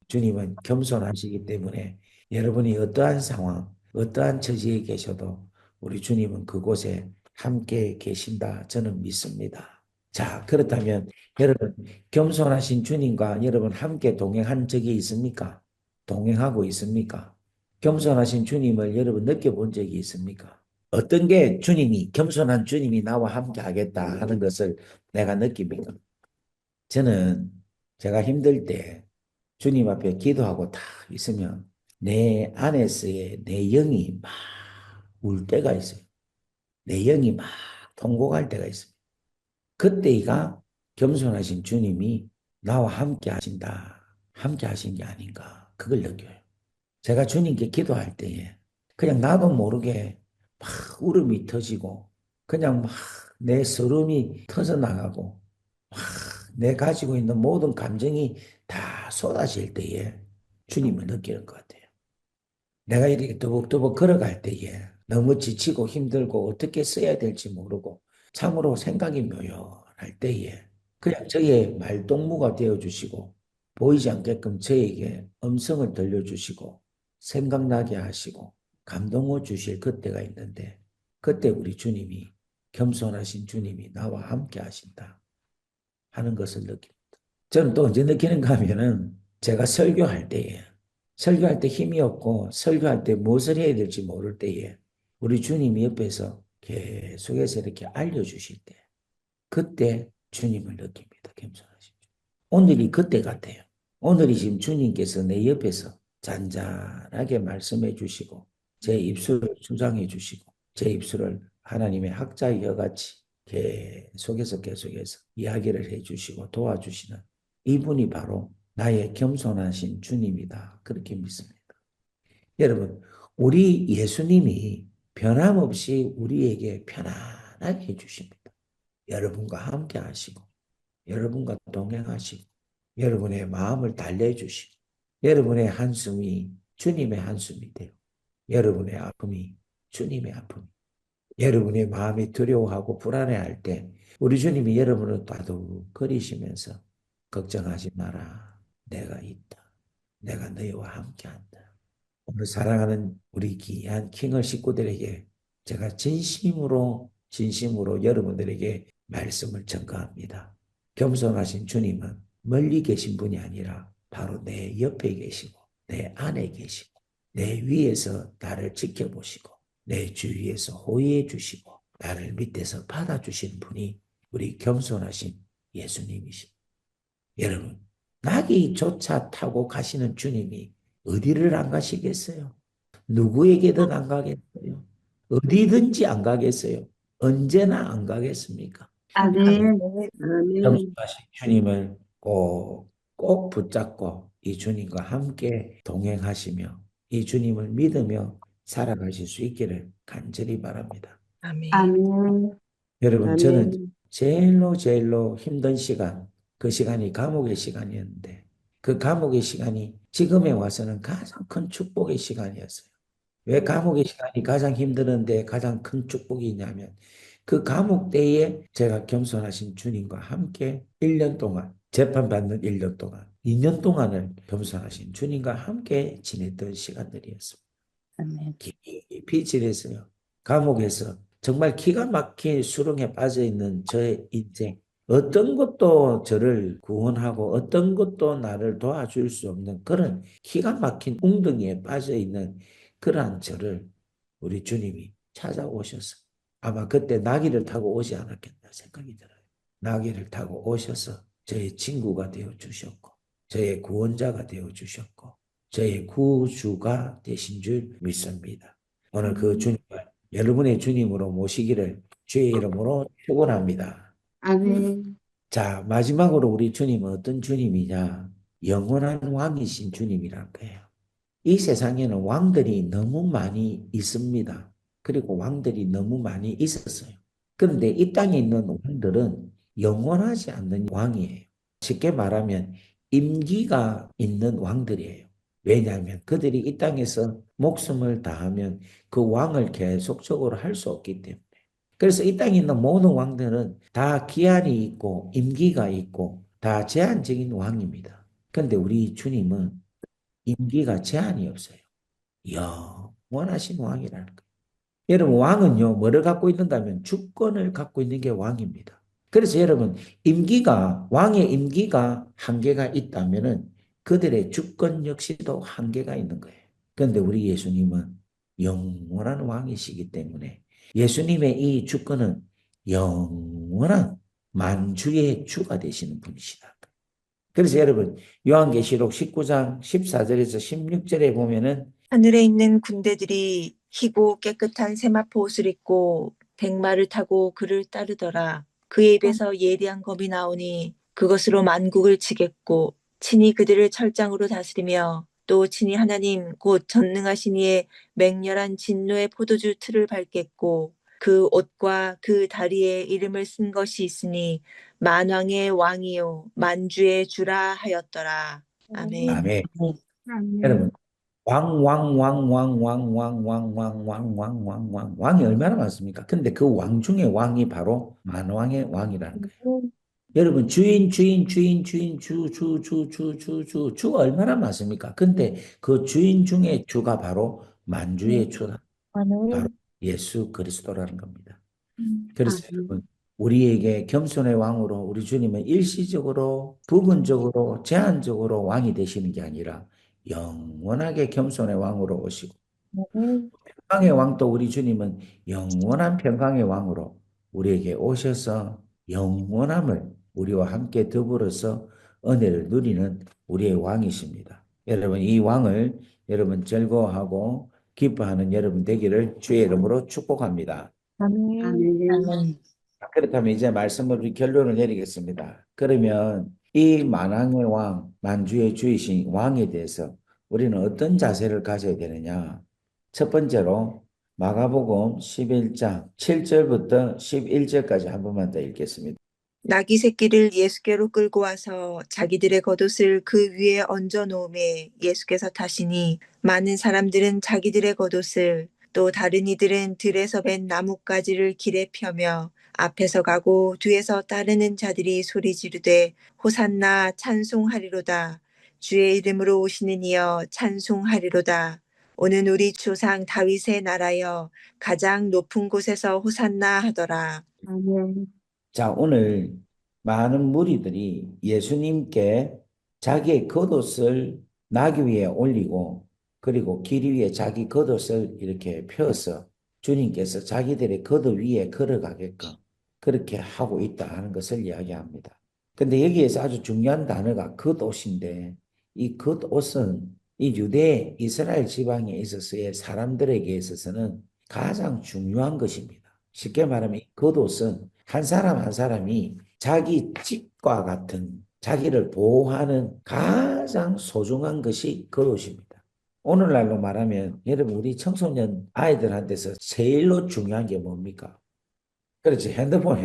주님은 겸손하시기 때문에 여러분이 어떠한 상황, 어떠한 처지에 계셔도 우리 주님은 그곳에 함께 계신다. 저는 믿습니다. 자, 그렇다면 여러분, 겸손하신 주님과 여러분 함께 동행한 적이 있습니까? 동행하고 있습니까? 겸손하신 주님을 여러분 느껴본 적이 있습니까? 어떤 게 주님이, 겸손한 주님이 나와 함께 하겠다 하는 것을 내가 느낍니까? 저는 제가 힘들 때 주님 앞에 기도하고 딱 있으면 내 안에서의 내 영이 막 울 때가 있어요. 내 영이 막 통곡할 때가 있어요. 그때가 겸손하신 주님이 나와 함께 하신다. 함께 하신 게 아닌가. 그걸 느껴요. 제가 주님께 기도할 때에 그냥 나도 모르게 막 울음이 터지고 그냥 막 내 서름이 터져나가고 막 내 가지고 있는 모든 감정이 다 쏟아질 때에 주님을 느끼는 것 같아요. 내가 이렇게 더벅더벅 걸어갈 때에 너무 지치고 힘들고 어떻게 써야 될지 모르고 참으로 생각이 묘연할 때에 그냥 저의 말동무가 되어주시고 보이지 않게끔 저에게 음성을 들려주시고 생각나게 하시고 감동을 주실 그때가 있는데 그때 우리 주님이 겸손하신 주님이 나와 함께 하신다 하는 것을 느낍니다. 저는 또 언제 느끼는가 하면은 제가 설교할 때에 설교할 때 힘이 없고 설교할 때 무엇을 해야 될지 모를 때에 우리 주님이 옆에서 계속해서 이렇게 알려주실 때 그때 주님을 느낍니다. 겸손하신 주. 오늘이 그때 같아요. 오늘이 지금 주님께서 내 옆에서 잔잔하게 말씀해 주시고 제 입술을 수장해 주시고 제 입술을 하나님의 학자의 여같이 계속해서 이야기를 해 주시고 도와주시는 이분이 바로 나의 겸손하신 주님이다. 그렇게 믿습니다. 여러분, 우리 예수님이 변함없이 우리에게 편안하게 해주십니다. 여러분과 함께 하시고, 여러분과 동행하시고, 여러분의 마음을 달래주시고, 여러분의 한숨이 주님의 한숨이 되고, 여러분의 아픔이 주님의 아픔이, 여러분의 마음이 두려워하고 불안해할 때, 우리 주님이 여러분을 다독거리시면서 걱정하지 마라. 내가 있다. 내가 너희와 함께한다. 오늘 사랑하는 우리 귀한 킹을 식구들에게 제가 진심으로 여러분들에게 말씀을 전가합니다. 겸손하신 주님은 멀리 계신 분이 아니라 바로 내 옆에 계시고 내 안에 계시고 내 위에서 나를 지켜보시고 내 주위에서 호의해 주시고 나를 밑에서 받아주신 분이 우리 겸손하신 예수님이십니다. 여러분, 나귀조차 타고 가시는 주님이 어디를 안 가시겠어요? 누구에게든 안 가겠어요? 어디든지 안 가겠어요? 언제나 안 가겠습니까? 아멘. 네. 아멘. 겸손하신 주님을 꼭 붙잡고 이 주님과 함께 동행하시며 이 주님을 믿으며 살아가실 수 있기를 간절히 바랍니다. 아멘. 아멘. 여러분, 저는 아멘. 제일로 힘든 시간, 그 시간이 감옥의 시간이었는데, 그 감옥의 시간이 지금에 와서는 가장 큰 축복의 시간이었어요. 왜 감옥의 시간이 가장 힘드는데 가장 큰 축복이냐면, 그 감옥 때에 제가 겸손하신 주님과 함께 1년 동안, 재판받는 1년 동안, 2년 동안을 겸손하신 주님과 함께 지냈던 시간들이었습니다. 아멘. 깊이 지냈어요. 감옥에서 정말 기가 막힌 수렁에 빠져 있는 저의 인생. 어떤 것도 저를 구원하고 어떤 것도 나를 도와줄 수 없는 그런 기가 막힌 웅덩이에 빠져 있는 그러한 저를 우리 주님이 찾아오셔서 아마 그때 나귀를 타고 오지 않았겠나 생각이 들어요. 나귀를 타고 오셔서 저의 친구가 되어 주셨고 저의 구원자가 되어 주셨고 저의 구주가 되신 줄 믿습니다. 오늘 그 주님을 여러분의 주님으로 모시기를 주의 이름으로 축원합니다. 아멘. 자, 마지막으로 우리 주님은 어떤 주님이냐? 영원한 왕이신 주님이란 거예요. 이 세상에는 왕들이 너무 많이 있습니다. 그리고 왕들이 너무 많이 있었어요. 그런데 이 땅에 있는 왕들은 영원하지 않는 왕이에요. 쉽게 말하면 임기가 있는 왕들이에요. 왜냐하면 그들이 이 땅에서 목숨을 다하면 그 왕을 계속적으로 할 수 없기 때문에. 그래서 이 땅에 있는 모든 왕들은 다 기한이 있고 임기가 있고 다 제한적인 왕입니다. 그런데 우리 주님은 임기가 제한이 없어요. 영원하신 왕이라는 거예요. 여러분, 왕은요, 뭐를 갖고 있는가 하면 주권을 갖고 있는 게 왕입니다. 그래서 여러분, 왕의 임기가 한계가 있다면은 그들의 주권 역시도 한계가 있는 거예요. 그런데 우리 예수님은 영원한 왕이시기 때문에 예수님의 이 주권은 영원한 만주의 주가 되시는 분이시다. 그래서 여러분, 요한계시록 19장 14절에서 16절에 보면은 하늘에 있는 군대들이 희고 깨끗한 세마포 옷을 입고 백마를 타고 그를 따르더라. 그의 입에서 예리한 검이 나오니 그것으로 만국을 치겠고 친히 그들을 철장으로 다스리며 또 친히 하나님 곧 전능하신 이의 맹렬한 진노의 포도주 틀을 밟겠고 그 옷과 그 다리에 이름을 쓴 것이 있으니 만왕의 왕이요 만주의 주라 하였더라. 아멘. 아멘. 아멘. 여러분, 왕이 얼마나 많습니까? 근데 그 왕 중에 왕이 바로 만왕의 왕이라는 거예요. 여러분, 주가 얼마나 많습니까? 근데 그 주인 중에 주가 바로 만주의 주다. 바로 예수 그리스도라는 겁니다. 그래서 아멘. 여러분, 우리에게 겸손의 왕으로 우리 주님은 일시적으로, 부분적으로, 제한적으로 왕이 되시는 게 아니라 영원하게 겸손의 왕으로 오시고 평강의 왕도 우리 주님은 영원한 평강의 왕으로 우리에게 오셔서 영원함을 우리와 함께 더불어서 은혜를 누리는 우리의 왕이십니다. 여러분, 이 왕을 여러분 즐거워하고 기뻐하는 여러분 되기를 주의 이름으로 축복합니다. 아멘. 아멘. 그렇다면 이제 말씀으로 우리 결론을 내리겠습니다. 그러면 이 만왕의 왕, 만주의 주이신 왕에 대해서 우리는 어떤 자세를 가져야 되느냐? 첫 번째로 마가복음 11장 7절부터 11절까지 한 번만 더 읽겠습니다. 나귀 새끼를 예수께로 끌고 와서 자기들의 겉옷을 그 위에 얹어 놓음에 예수께서 타시니 많은 사람들은 자기들의 겉옷을 또 다른 이들은 들에서 벤 나뭇가지를 길에 펴며 앞에서 가고 뒤에서 따르는 자들이 소리 지르되 호산나 찬송하리로다. 주의 이름으로 오시는 이여 찬송하리로다. 오는 우리 조상 다윗의 나라여 가장 높은 곳에서 호산나 하더라. 아멘. 자, 오늘 많은 무리들이 예수님께 자기의 겉옷을 나귀 위에 올리고 그리고 길 위에 자기 겉옷을 이렇게 펴서 주님께서 자기들의 겉옷 위에 걸어가게끔 그렇게 하고 있다 하는 것을 이야기합니다. 근데 여기에서 아주 중요한 단어가 겉옷인데 이 겉옷은 이 유대 이스라엘 지방에 있어서의 사람들에게 있어서는 가장 중요한 것입니다. 쉽게 말하면 이 겉옷은 한 사람 한 사람이 자기 집과 같은 자기를 보호하는 가장 소중한 것이 겉옷입니다. 오늘날로 말하면 여러분 우리 청소년 아이들한테서 제일로 중요한 게 뭡니까? 그렇지, 핸드폰.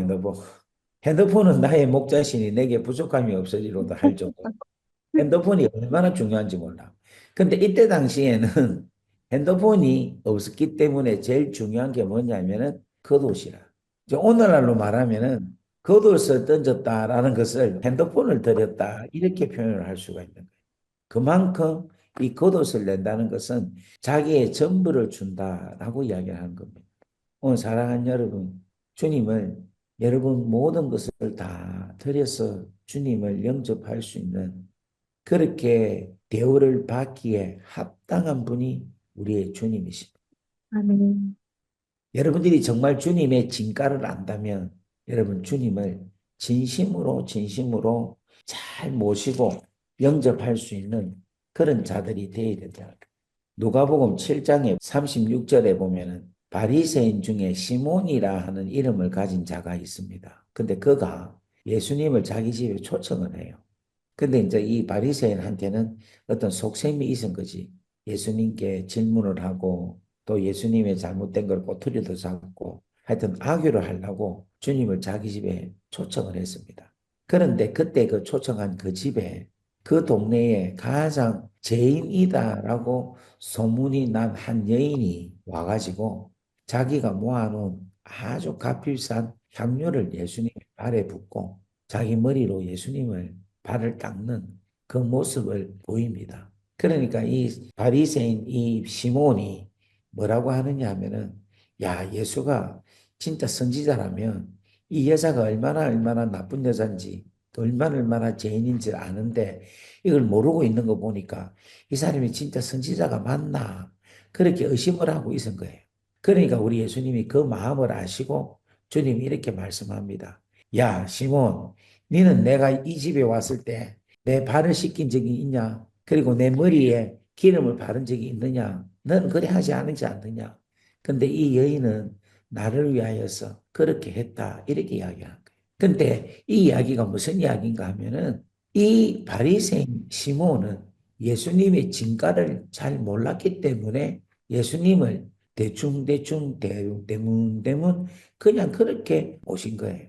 핸드폰은 나의 목자신이 내게 부족함이 없으리로다 할 정도. 핸드폰이 얼마나 중요한지 몰라. 근데 이때 당시에는 핸드폰이 없었기 때문에 제일 중요한 게 뭐냐면은 겉옷이라. 이제 오늘날로 말하면은 겉옷을 던졌다라는 것을 핸드폰을 드렸다 이렇게 표현을 할 수가 있는 거예요. 그만큼 이 겉옷을 낸다는 것은 자기의 전부를 준다라고 이야기를 하는 겁니다. 오늘 사랑하는 여러분, 주님을 여러분 모든 것을 다 드려서 주님을 영접할 수 있는 그렇게 대우를 받기에 합당한 분이 우리의 주님이십니다. 아멘. 여러분들이 정말 주님의 진가를 안다면 여러분 주님을 진심으로 잘 모시고 영접할 수 있는 그런 자들이 되어야 된다. 누가복음 7장에 36절에 보면은 바리새인 중에 시몬이라 하는 이름을 가진 자가 있습니다. 근데 그가 예수님을 자기 집에 초청을 해요. 근데 이제 이 바리새인한테는 어떤 속셈이 있은 거지. 예수님께 질문을 하고 또 예수님의 잘못된 걸 꼬투리도 잡고 하여튼 악유를 하려고 주님을 자기 집에 초청을 했습니다. 그런데 그때 그 초청한 그 집에 그 동네에 가장 죄인이다라고 소문이 난 한 여인이 와가지고 자기가 모아놓은 아주 값비싼 향료를 예수님 발에 붓고 자기 머리로 예수님을 발을 닦는 그 모습을 보입니다. 그러니까 이 바리새인 이 시몬이 뭐라고 하느냐 하면은 야, 예수가 진짜 선지자라면 이 여자가 얼마나 나쁜 여자인지 얼마나 죄인인지 아는데 이걸 모르고 있는 거 보니까 이 사람이 진짜 선지자가 맞나 그렇게 의심을 하고 있은 거예요. 그러니까 우리 예수님이 그 마음을 아시고 주님이 이렇게 말씀합니다. 야, 시몬, 너는 내가 이 집에 왔을 때 내 발을 씻긴 적이 있냐? 그리고 내 머리에 기름을 바른 적이 있느냐? 너는 그래 하지 않지 않느냐? 근데 이 여인은 나를 위하여서 그렇게 했다. 이렇게 이야기하는 거예요. 근데 이 이야기가 무슨 이야기인가 하면은 이 바리새인 시몬은 예수님의 진가를 잘 몰랐기 때문에 예수님을 대충대충 대문대문 그냥 그렇게 오신 거예요.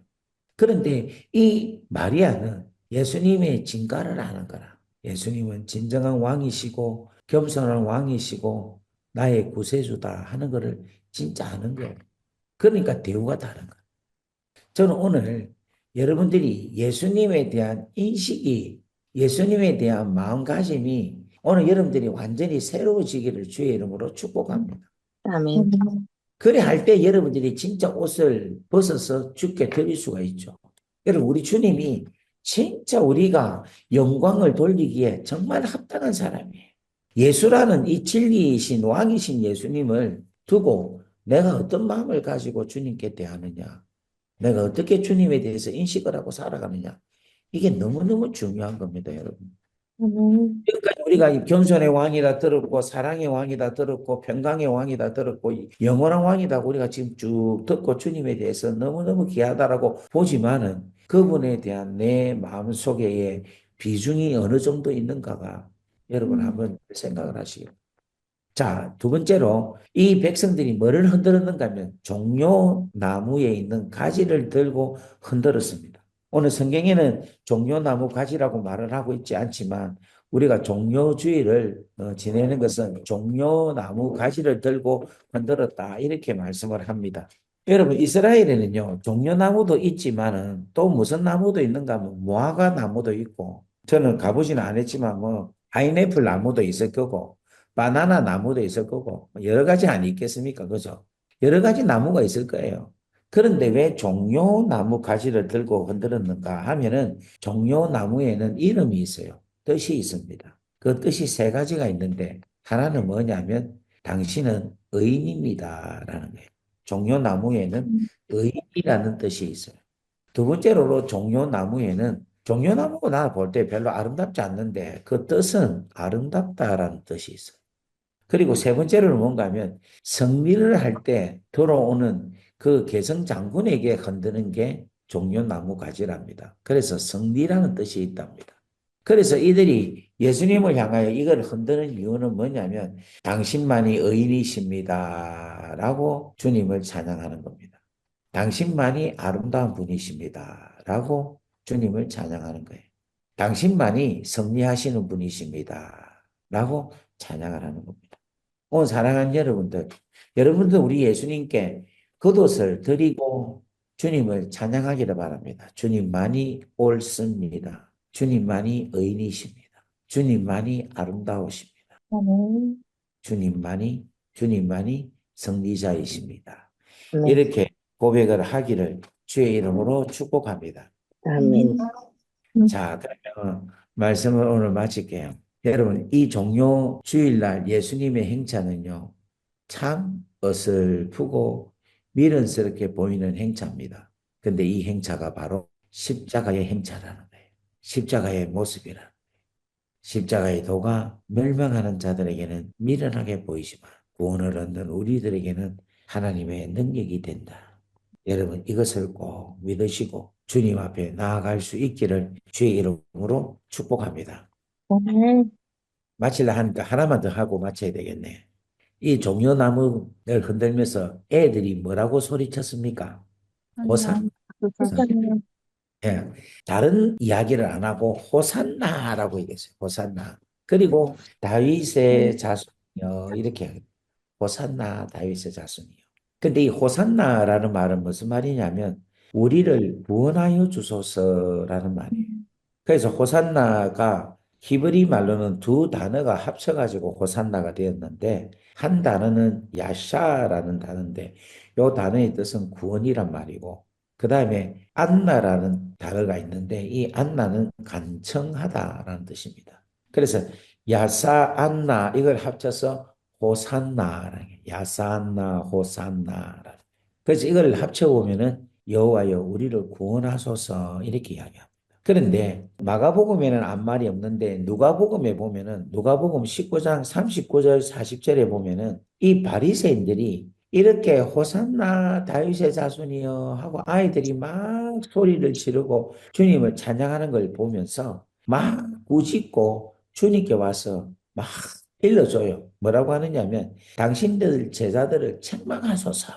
그런데 이 마리아는 예수님의 진가를 아는 거라. 예수님은 진정한 왕이시고 겸손한 왕이시고 나의 구세주다 하는 것을 진짜 아는 거예요. 그러니까 대우가 다른 거예요. 저는 오늘 여러분들이 예수님에 대한 인식이 예수님에 대한 마음가짐이 오늘 여러분들이 완전히 새로워지기를 주의 이름으로 축복합니다. 아멘. 그래 할 때 여러분들이 진짜 옷을 벗어서 주께 드릴 수가 있죠. 여러분 우리 주님이 진짜 우리가 영광을 돌리기에 정말 합당한 사람이에요. 예수라는 이 진리이신 왕이신 예수님을 두고 내가 어떤 마음을 가지고 주님께 대하느냐, 내가 어떻게 주님에 대해서 인식을 하고 살아가느냐, 이게 너무너무 중요한 겁니다, 여러분. 지금까지 우리가 겸손의 왕이다 들었고 사랑의 왕이다 들었고 평강의 왕이다 들었고 영원한 왕이다 우리가 지금 쭉 듣고 주님에 대해서 너무너무 귀하다라고 보지만은 그분에 대한 내 마음속에 비중이 어느 정도 있는가가 여러분 한번 생각을 하시기. 자, 두 번째로 이 백성들이 뭐를 흔들었는가 하면 종려나무에 있는 가지를 들고 흔들었습니다. 오늘 성경에는 종려나무 가지라고 말을 하고 있지 않지만 우리가 종려주의를 지내는 것은 종려나무 가지를 들고 흔들었다 이렇게 말씀을 합니다. 여러분 이스라엘에는요 종려나무도 있지만은 또 무슨 나무도 있는가 하면 무화과 나무도 있고 저는 가보지는 않았지만 뭐 파인애플 나무도 있을 거고 바나나 나무도 있을 거고 여러 가지 아니 있겠습니까? 그죠? 여러 가지 나무가 있을 거예요. 그런데 왜 종려나무 가지를 들고 흔들었는가 하면은 종려나무에는 이름이 있어요. 뜻이 있습니다. 그 뜻이 세 가지가 있는데 하나는 뭐냐면 당신은 의인입니다라는 거예요. 종려나무에는 의인이라는 뜻이 있어요. 두 번째로 종려나무에는 종려나무가 나 볼 때 별로 아름답지 않는데 그 뜻은 아름답다라는 뜻이 있어요. 그리고 세 번째로는 뭔가 하면 성리를 할 때 들어오는 그 개성 장군에게 흔드는 게 종려나무 가지랍니다. 그래서 성리라는 뜻이 있답니다. 그래서 이들이 예수님을 향하여 이걸 흔드는 이유는 뭐냐면 당신만이 의인이십니다. 라고 주님을 찬양하는 겁니다. 당신만이 아름다운 분이십니다. 라고 주님을 찬양하는 거예요. 당신만이 섭리하시는 분이십니다. 라고 찬양을 하는 겁니다. 오늘 사랑하는 여러분들, 여러분들 우리 예수님께 겉옷을 드리고 주님을 찬양하기를 바랍니다. 주님만이 옳습니다. 주님만이 의인이십니다. 주님만이 아름다우십니다. 주님만이 승리자이십니다. 이렇게 고백을 하기를 주의 이름으로 축복합니다. 아멘. 자, 그러면 말씀을 오늘 마칠게요. 여러분, 이 종료 주일날 예수님의 행차는요, 참 어설프고 미련스럽게 보이는 행차입니다. 근데 이 행차가 바로 십자가의 행차라는 거예요. 십자가의 모습이라는 거예요. 십자가의 도가 멸망하는 자들에게는 미련하게 보이지만 구원을 얻는 우리들에게는 하나님의 능력이 된다. 여러분 이것을 꼭 믿으시고 주님 앞에 나아갈 수 있기를 주의 이름으로 축복합니다. 아멘. 마칠라 하니까 하나만 더 하고 마쳐야 되겠네. 이 종려나무를 흔들면서 애들이 뭐라고 소리쳤습니까? 호산. 감사합니다. 예. 다른 이야기를 안 하고 호산나라고 얘기했어요. 호산나. 그리고 다윗의 자손이여 이렇게 하거든요. 호산나 다윗의 자손이요. 근데 이 호산나라는 말은 무슨 말이냐면 우리를 구원하여 주소서라는 말이에요. 그래서 호산나가 히브리 말로는 두 단어가 합쳐가지고 호산나가 되었는데 한 단어는 야샤라는 단어인데 이 단어의 뜻은 구원이란 말이고 그 다음에 안나라는 단어가 있는데 이 안나는 간청하다라는 뜻입니다. 그래서 야사 안나 이걸 합쳐서 호산나라는 게 야사 안나 호산나라. 그래서 이걸 합쳐보면은 여호와여 우리를 구원하소서 이렇게 이야기합니다. 그런데 마가복음에는 아무 말이 없는데 누가복음에 보면은 누가복음 19장 39절 40절에 보면은 이 바리새인들이 이렇게 호산나 다윗의 자손이여 하고 아이들이 막 소리를 지르고 주님을 찬양하는 걸 보면서 막 꾸짖고 주님께 와서 막 일러줘요. 뭐라고 하느냐면 당신들 제자들을 책망하소서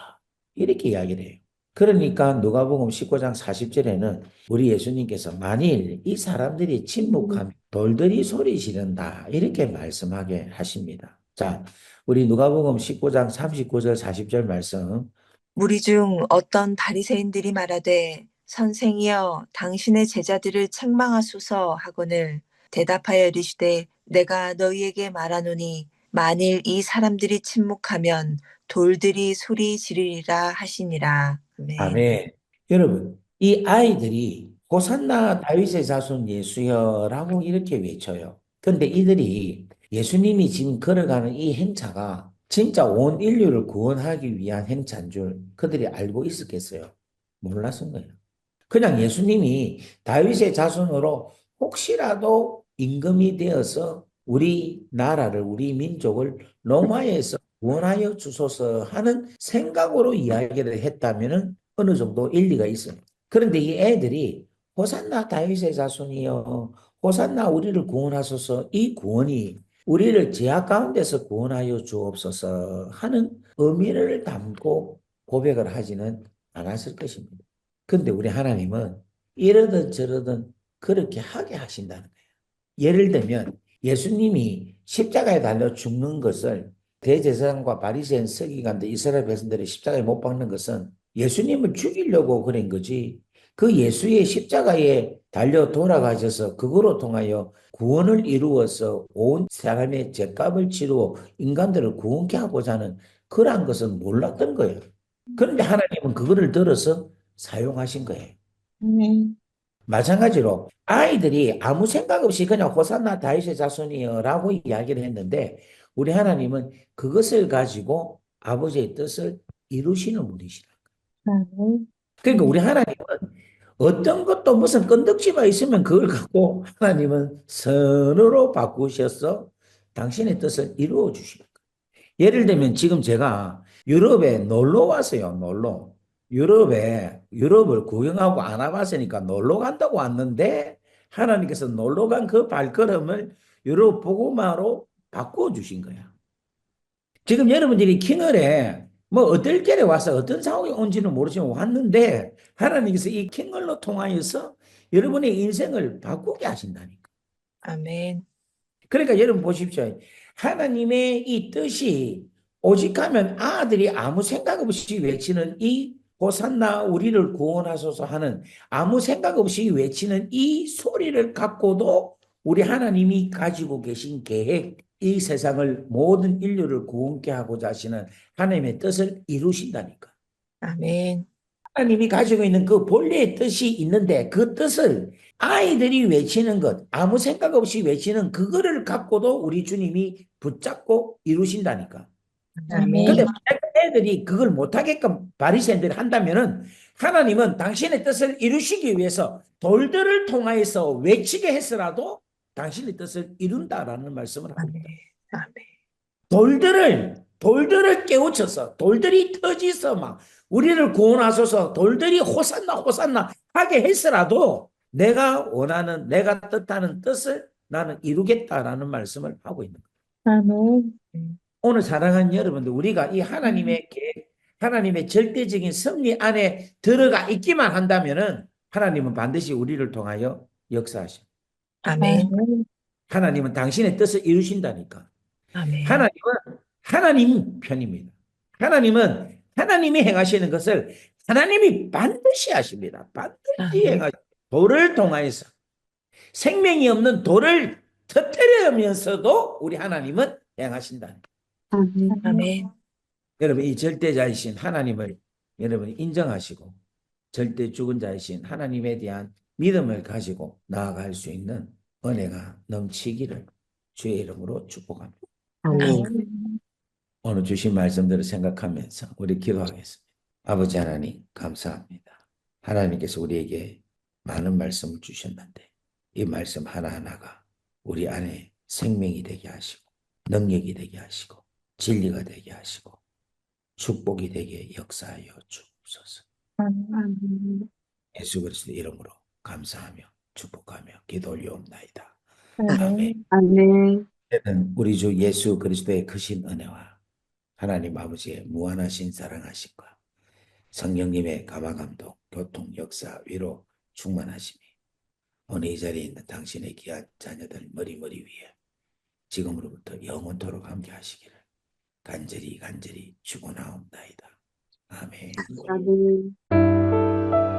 이렇게 이야기를 해요. 그러니까 누가복음 19장 40절에는 우리 예수님께서 만일 이 사람들이 침묵하면 돌들이 소리 지른다 이렇게 말씀하게 하십니다. 자, 우리 누가복음 19장 39절 40절 말씀. 무리 중 어떤 바리새인들이 말하되 선생이여 당신의 제자들을 책망하소서 하거늘 대답하여 이르시되 내가 너희에게 말하노니 만일 이 사람들이 침묵하면 돌들이 소리 지르리라 하시니라. 아멘. 아멘. 여러분, 이 아이들이 호산나 다윗의 자손 예수여라고 이렇게 외쳐요. 근데 이들이 예수님이 지금 걸어가는 이 행차가 진짜 온 인류를 구원하기 위한 행차인 줄 그들이 알고 있었겠어요? 몰랐은 거예요. 그냥 예수님이 다윗의 자손으로 혹시라도 임금이 되어서 우리 나라를, 우리 민족을 로마에서 구원하여 주소서 하는 생각으로 이야기를 했다면 어느 정도 일리가 있어요. 그런데 이 애들이 호산나 다윗의 자손이여 호산나 우리를 구원하소서 이 구원이 우리를 죄악 가운데서 구원하여 주옵소서 하는 의미를 담고 고백을 하지는 않았을 것입니다. 근데 우리 하나님은 이러든 저러든 그렇게 하게 하신다는 거예요. 예를 들면 예수님이 십자가에 달려 죽는 것을 대제사장과 바리새인 서기관들 이스라엘 백성들이 십자가에 못 박는 것은 예수님을 죽이려고 그런 거지. 그 예수의 십자가에 달려 돌아가셔서 그거로 통하여 구원을 이루어서 온 사람의 죄값을 치르고 인간들을 구원케 하고자 하는 그러한 것은 몰랐던 거예요. 그런데 하나님은 그거를 들어서 사용하신 거예요. 아멘. 마찬가지로 아이들이 아무 생각 없이 그냥 호산나 다윗의 자손이여라고 이야기를 했는데 우리 하나님은 그것을 가지고 아버지의 뜻을 이루시는 분이시라. 아멘. 그러니까 우리 하나님은 어떤 것도 무슨 건덕지가 있으면 그걸 갖고 하나님은 선으로 바꾸셔서 당신의 뜻을 이루어 주시는 거예요. 예를 들면 지금 제가 유럽에 놀러 왔어요. 놀러. 유럽을 구경하고 안 와봤으니까 놀러 간다고 왔는데 하나님께서 놀러 간 그 발걸음을 유럽 복음화로 바꾸어 주신 거야. 지금 여러분들이 킹을에 뭐 어떨 결에 와서 어떤 상황이 온지는 모르지만 왔는데 하나님께서 이 킹을로 통하여서 여러분의 인생을 바꾸게 하신다니까. 아멘. 그러니까 여러분 보십시오. 하나님의 이 뜻이 오직하면 아들이 아무 생각 없이 외치는 이 호산나 우리를 구원하소서 하는 아무 생각 없이 외치는 이 소리를 갖고도 우리 하나님이 가지고 계신 계획, 이 세상을 모든 인류를 구원케 하고자 하시는 하나님의 뜻을 이루신다니까. 아멘. 하나님이 가지고 있는 그 본래의 뜻이 있는데 그 뜻을 아이들이 외치는 것, 아무 생각 없이 외치는 그거를 갖고도 우리 주님이 붙잡고 이루신다니까. 아멘. 근데 만약 애들이 그걸 못하게끔 바리새인들이 한다면은 하나님은 당신의 뜻을 이루시기 위해서 돌들을 통하여서 외치게 했으라도 당신의 뜻을 이룬다라는 말씀을 하고 있다. 아멘. 돌들을 깨우쳐서 돌들이 터지서 막 우리를 구원하소서 돌들이 호산나 호산나 하게 했으라도 내가 원하는 내가 뜻하는 뜻을 나는 이루겠다라는 말씀을 하고 있는 거예요. 아멘. 오늘 사랑하는 여러분들 우리가 이 하나님의 계획, 하나님의 절대적인 섭리 안에 들어가 있기만 한다면은 하나님은 반드시 우리를 통하여 역사하십니다. 아멘. 하나님은 당신의 뜻을 이루신다니까. 아멘. 하나님은 하나님 편입니다. 하나님은 하나님이 행하시는 것을 하나님이 반드시 하십니다. 반드시 행하십니다. 돌을 통하여서 생명이 없는 돌을 터뜨리면서도 우리 하나님은 행하신다. 아멘. 여러분 이 절대자이신 하나님을 여러분이 인정하시고 절대 죽은 자이신 하나님에 대한 믿음을 가지고 나아갈 수 있는 은혜가 넘치기를 주의 이름으로 축복합니다. 오늘 주신 말씀들을 생각하면서 우리 기도하겠습니다. 아버지 하나님 감사합니다. 하나님께서 우리에게 많은 말씀을 주셨는데 이 말씀 하나하나가 우리 안에 생명이 되게 하시고 능력이 되게 하시고 진리가 되게 하시고 축복이 되게 역사하여 주옵소서. 예수 그리스도 이름으로 감사하며 축복하며 기도 올려옵나이다. 아멘. 아멘. 우리 주 예수 그리스도의 크신 은혜와 하나님 아버지의 무한하신 사랑하심과 성령님의 감화감동, 교통, 역사, 위로 충만하심이 오늘 이 자리에 있는 당신의 귀한 자녀들 머리 위에 지금으로부터 영원토록 함께 하시기를 간절히 축원하옵나이다. 아멘. 아멘.